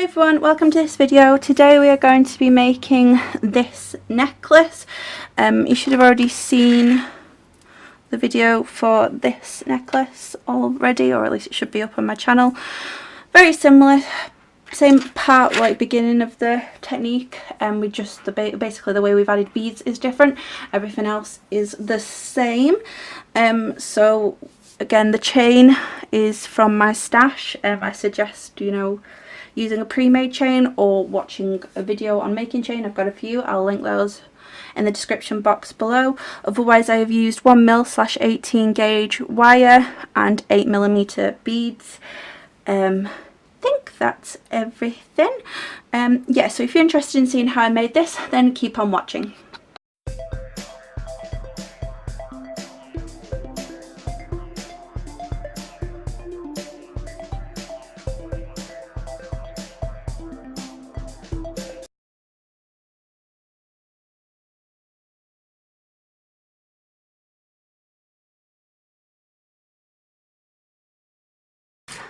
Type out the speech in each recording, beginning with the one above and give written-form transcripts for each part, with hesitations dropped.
everyone, welcome to this video. Today we are going to be making this necklace. You should have already seen the video for this necklace already, or at least it should be up on my channel. Very similar, same part, like beginning of the technique, and we just basically the way we've added beads is different. Everything else is the same. So again, the chain is from my stash. I suggest, you know, using a pre-made chain or watching a video on making chain. I've got a few, I'll link those in the description box below. Otherwise, I have used 1mm/18 gauge wire and 8mm beads. I think that's everything. Yeah, so if you're interested in seeing how I made this, then keep on watching.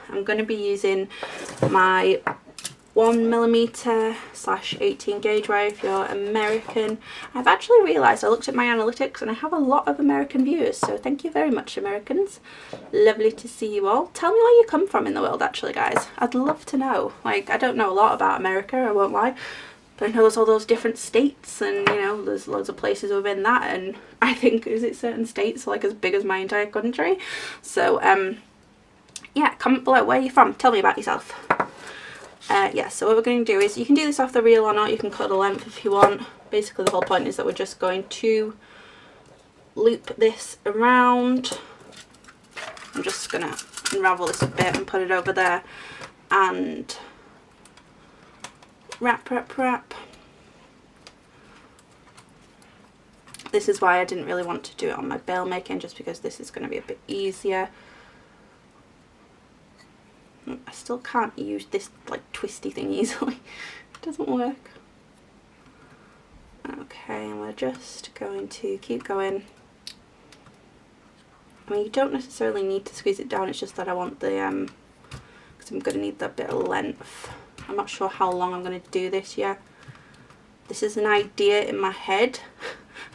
I'm going to be using my 1mm/18 gauge wire if you're American. I've actually realised, I looked at my analytics and I have a lot of American viewers, so thank you very much, Americans. Lovely to see you all. Tell me where you come from in the world, actually, guys. I'd love to know. Like, I don't know a lot about America, I won't lie, but I know there's all those different states, and you know, there's loads of places within that, and I think, is it certain states like as big as my entire country? So yeah, comment below where you're from, tell me about yourself. Yeah, so what we're going to do is, you can do this off the reel or not, you can cut a length if you want. Basically the whole point is that we're just going to loop this around. I'm just going to unravel this a bit and put it over there and wrap. This is why I didn't really want to do it on my bail making, just because this is going to be a bit easier. I still can't use this like twisty thing easily. It doesn't work. Okay, and we're just going to keep going. I mean, you don't necessarily need to squeeze it down, it's just that I want the because I'm going to need that bit of length. I'm not sure how long I'm going to do this yet. This is an idea in my head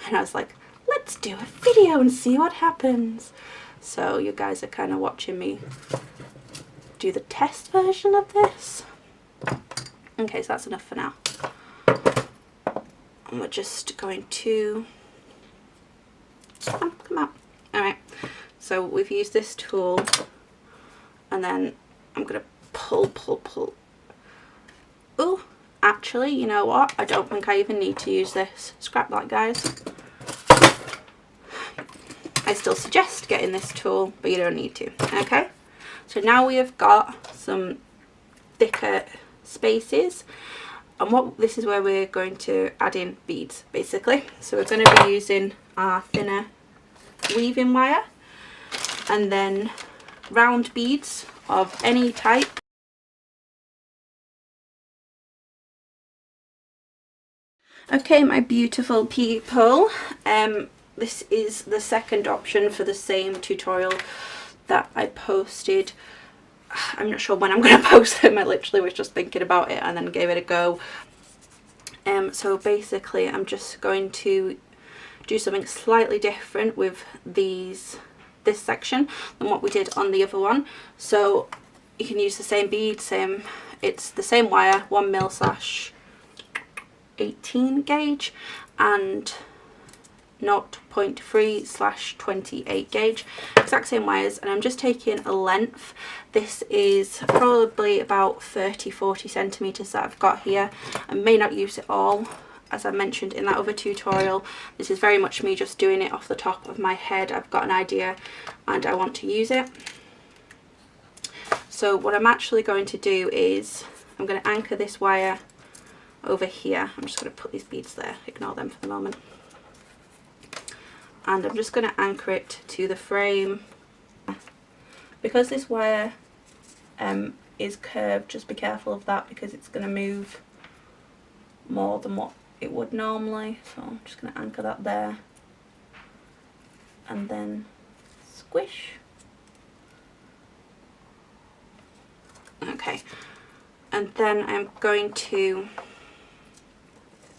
and I was like, let's do a video and see what happens. So you guys are kind of watching me do the test version of this. Okay, so that's enough for now. And we're just going to come out. Alright, so we've used this tool and then I'm going to pull. Oh, actually, you know what? I don't think I even need to use this. Scrap that, guys. I still suggest getting this tool, but you don't need to. Okay? So now we have got some thicker spaces, and this is where we're going to add in beads, basically. So we're going to be using our thinner weaving wire and then round beads of any type. Okay, my beautiful people, this is the second option for the same tutorial that I posted. I'm not sure when I'm going to post them. I literally was just thinking about it and then gave it a go. So basically I'm just going to do something slightly different with this section than what we did on the other one. So you can use the same bead, it's the same wire, 1mm/18 gauge and 0.3/28 gauge, exact same wires, and I'm just taking a length. This is probably about 30-40 centimeters that I've got here. I may not use it all, as I mentioned in that other tutorial. This is very much me just doing it off the top of my head. I've got an idea and I want to use it. So what I'm actually going to do is I'm going to anchor this wire over here. I'm just going to put these beads there, ignore them for the moment. And I'm just going to anchor it to the frame. Because this wire is curved, just be careful of that because it's going to move more than what it would normally. So I'm just going to anchor that there and then squish. Okay, And then I'm going to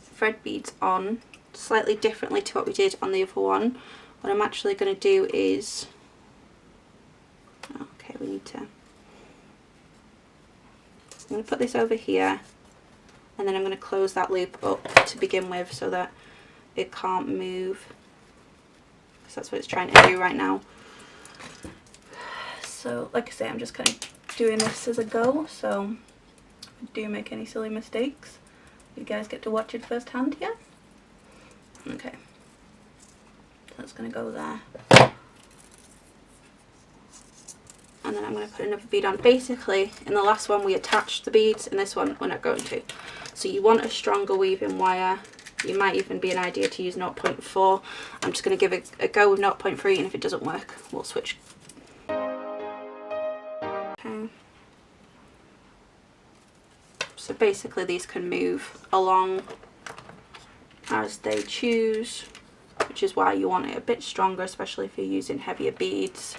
thread beads on slightly differently to what we did on the other one. What I'm actually going to do is, okay, we need to, I'm going to put this over here, and then I'm going to close that loop up to begin with so that it can't move, because that's what it's trying to do right now. So like I say, I'm just kind of doing this as I go, so if I do make any silly mistakes, you guys get to watch it firsthand here. Okay, so that's going to go there. And then I'm going to put another bead on. Basically, in the last one we attached the beads, in this one we're not going to. So you want a stronger weaving wire. You might even be an idea to use 0.4. I'm just going to give it a go with 0.3, and if it doesn't work, we'll switch. Okay. So basically these can move along as they choose, which is why you want it a bit stronger, especially if you're using heavier beads.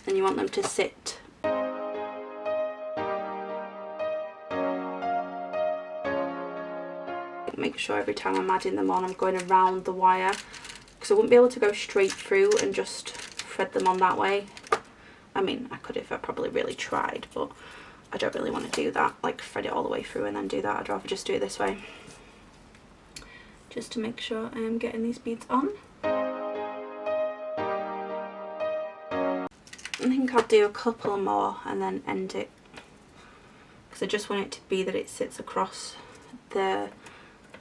And you want them to sit make sure every time I'm adding them on I'm going around the wire, because I wouldn't be able to go straight through and just thread them on that way. I mean, I could if I probably really tried, but I don't really want to do that, like thread it all the way through and then do that. I'd rather just do it this way, just to make sure I am getting these beads on. I think I'll do a couple more and then end it, because I just want it to be that it sits across the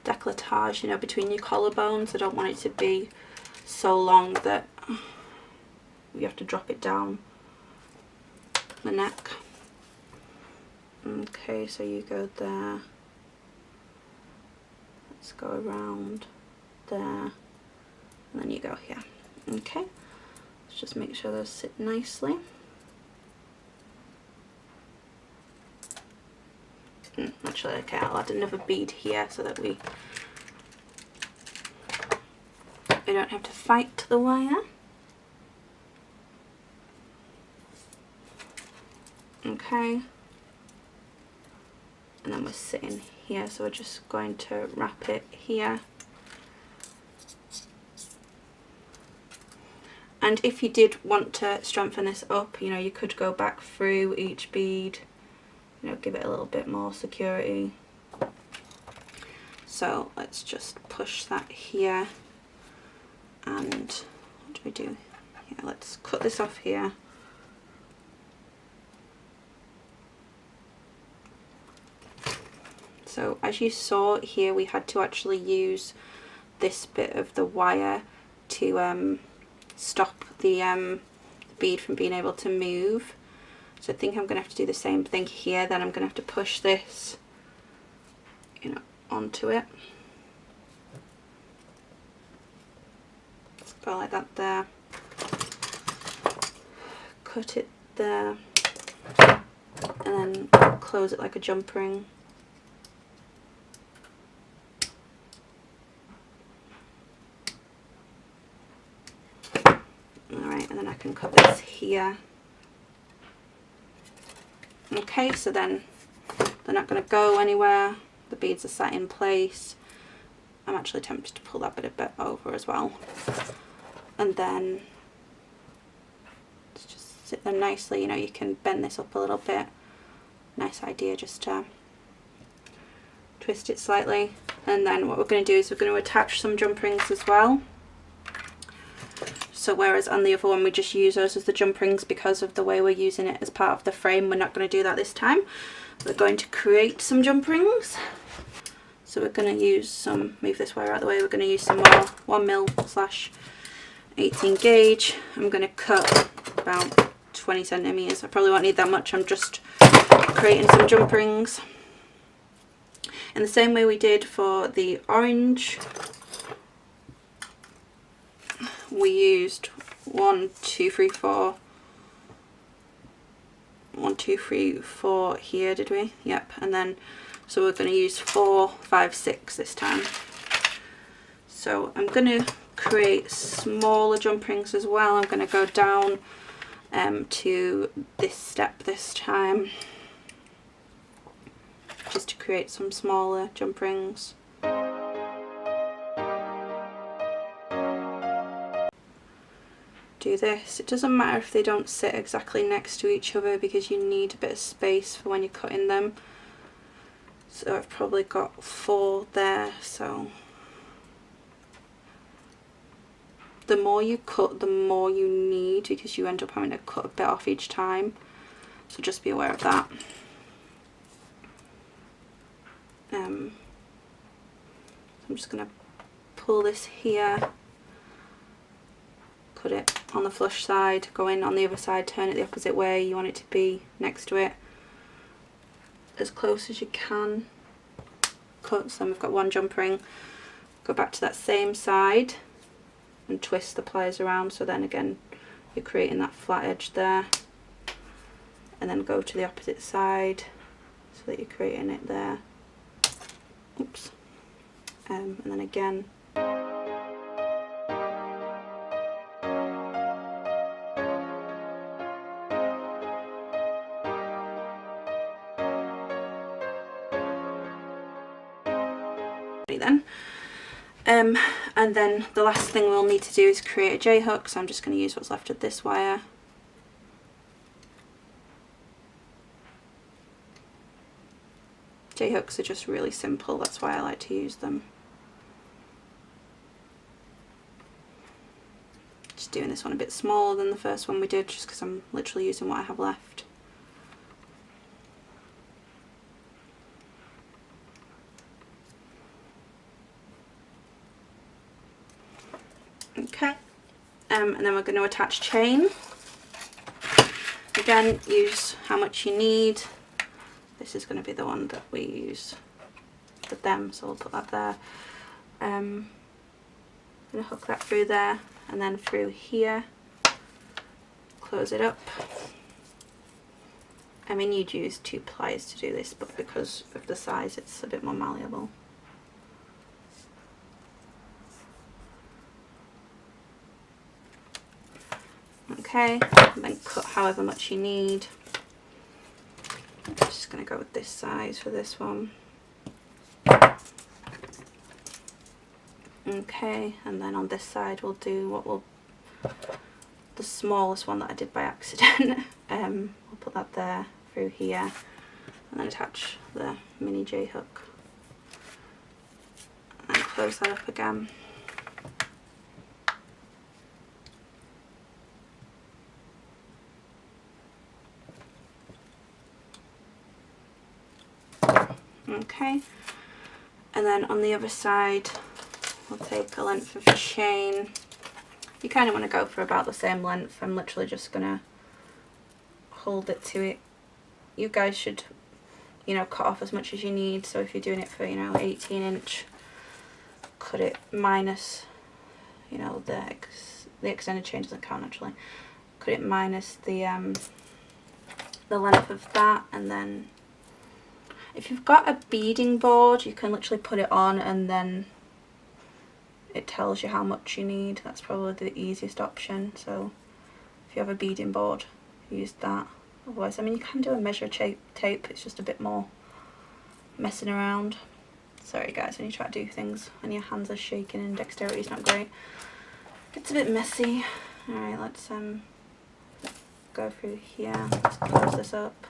décolletage, you know, between your collarbones. I don't want it to be so long that you have to drop it down the neck. Okay, so you go there, let's go around there, and then you go here. Okay, let's just make sure those sit nicely. Actually, okay, I'll add another bead here so that we don't have to fight the wire. Okay, and then we're sitting here, so we're just going to wrap it here. And if you did want to strengthen this up, you know, you could go back through each bead, you know, give it a little bit more security. So let's just push that here, and what do we do? Yeah, let's cut this off here. So as you saw here, we had to actually use this bit of the wire to stop the bead from being able to move. So I think I'm going to have to do the same thing here. Then I'm going to have to push this, you know, onto it. Let's go like that there. Cut it there, and then close it like a jump ring. Alright, and then I can cut this here. Okay, so then they're not going to go anywhere. The beads are set in place. I'm actually tempted to pull that bit a bit over as well. And then let's just sit there nicely. You know, you can bend this up a little bit. Nice idea, just to twist it slightly. And then what we're going to do is we're going to attach some jump rings as well. So whereas on the other one we just use those as the jump rings because of the way we're using it as part of the frame, we're not going to do that this time. We're going to create some jump rings. So we're going to use some, move this wire out of the way, we're going to use some more 1mm/18 gauge. I'm going to cut about 20 centimeters. I probably won't need that much, I'm just creating some jump rings. In the same way we did for the orange, we used 1, 2, 3, 4. 1, 2, 3, 4 here, did we? Yep. And then so we're going to use 4, 5, 6 this time. So I'm going to create smaller jump rings as well. I'm going to go down to this step this time, just to create some smaller jump rings. Do this. It doesn't matter if they don't sit exactly next to each other because you need a bit of space for when you're cutting them. So I've probably got 4 there, so the more you cut, the more you need, because you end up having to cut a bit off each time. So just be aware of that. I'm just going to pull this here, cut it on the flush side, go in on the other side, turn it the opposite way. You want it to be next to it, as close as you can. Cut. So then we've got 1 jump ring. Go back to that same side and twist the pliers around, so then again you're creating that flat edge there, and then go to the opposite side so that you're creating it there. Oops. And then again. And then the last thing we'll need to do is create a J-hook, so I'm just going to use what's left of this wire. J-hooks are just really simple, that's why I like to use them. Just doing this one a bit smaller than the first one we did, just because I'm literally using what I have left. Okay, and then we're going to attach chain. Again, use how much you need. This is going to be the one that we use for them, so we'll put that there. I'm going to hook that through there and then through here. Close it up. I mean, you'd use 2 pliers to do this, but because of the size it's a bit more malleable. Okay, and then cut however much you need. I'm just going to go with this size for this one. Okay, and then on this side we'll do the smallest one that I did by accident. We'll put that there, through here, and then attach the mini J-hook. And close that up again. Okay, and then on the other side we'll take a length of chain. You kind of want to go for about the same length. I'm literally just going to hold it to it. You guys should, you know, cut off as much as you need. So if you're doing it for, you know, 18-inch, cut it minus, you know, the extended chain doesn't count actually. Cut it minus the length of that, and then if you've got a beading board, you can literally put it on and then it tells you how much you need. That's probably the easiest option. So if you have a beading board, use that. Otherwise, I mean, you can do a measure tape, it's just a bit more messing around. Sorry guys, when you try to do things and your hands are shaking and dexterity is not great, it's a bit messy. Alright, let's go through here, let's close this up.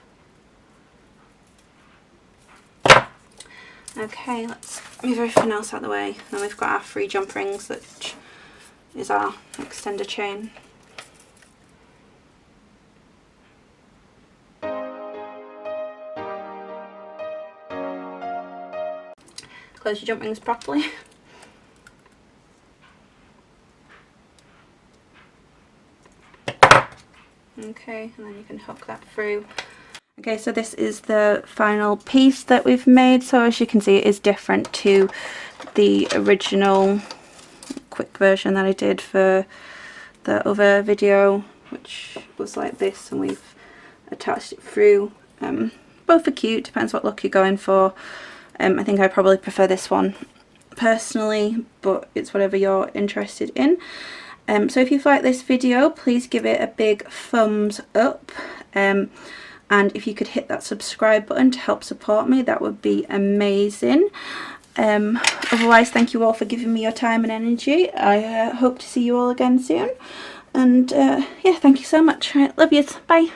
Okay, let's move everything else out of the way. Then we've got our 3 jump rings, which is our extender chain. Close your jump rings properly. Okay, and then you can hook that through. Okay, so this is the final piece that we've made. So as you can see, it is different to the original quick version that I did for the other video, which was like this, and we've attached it through. Both are cute, depends what look you're going for. I think I probably prefer this one personally, but it's whatever you're interested in. So if you've liked this video, please give it a big thumbs up, and if you could hit that subscribe button to help support me, that would be amazing. Otherwise, thank you all for giving me your time and energy. I hope to see you all again soon, and yeah, thank you so much. Right, love yous, bye.